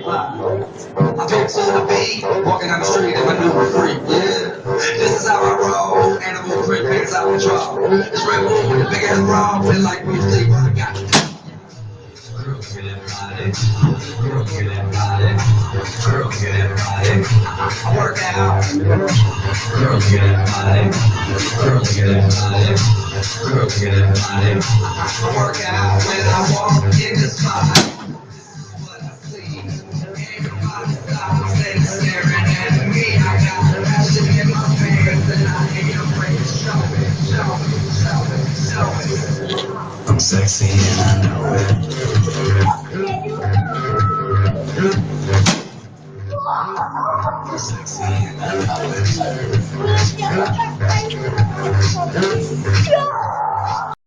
I picture the beat, walking down the street in my new freak, yeah. This is how I roll, animal print pants out control. This Red Bull with the big ass bra, feel like we sleep, I got girl, get that body, girl, get that body, girl, get that body. I work out, girl, get that body, girl, get that body, girl, get that body. I work out when I walk in the spot. What I see, everybody stops and staring at me. I got passion in my pants and I ain't afraid to show it, show it, show it, show it. I'm sexy and I know it. I'm sexy and I know it.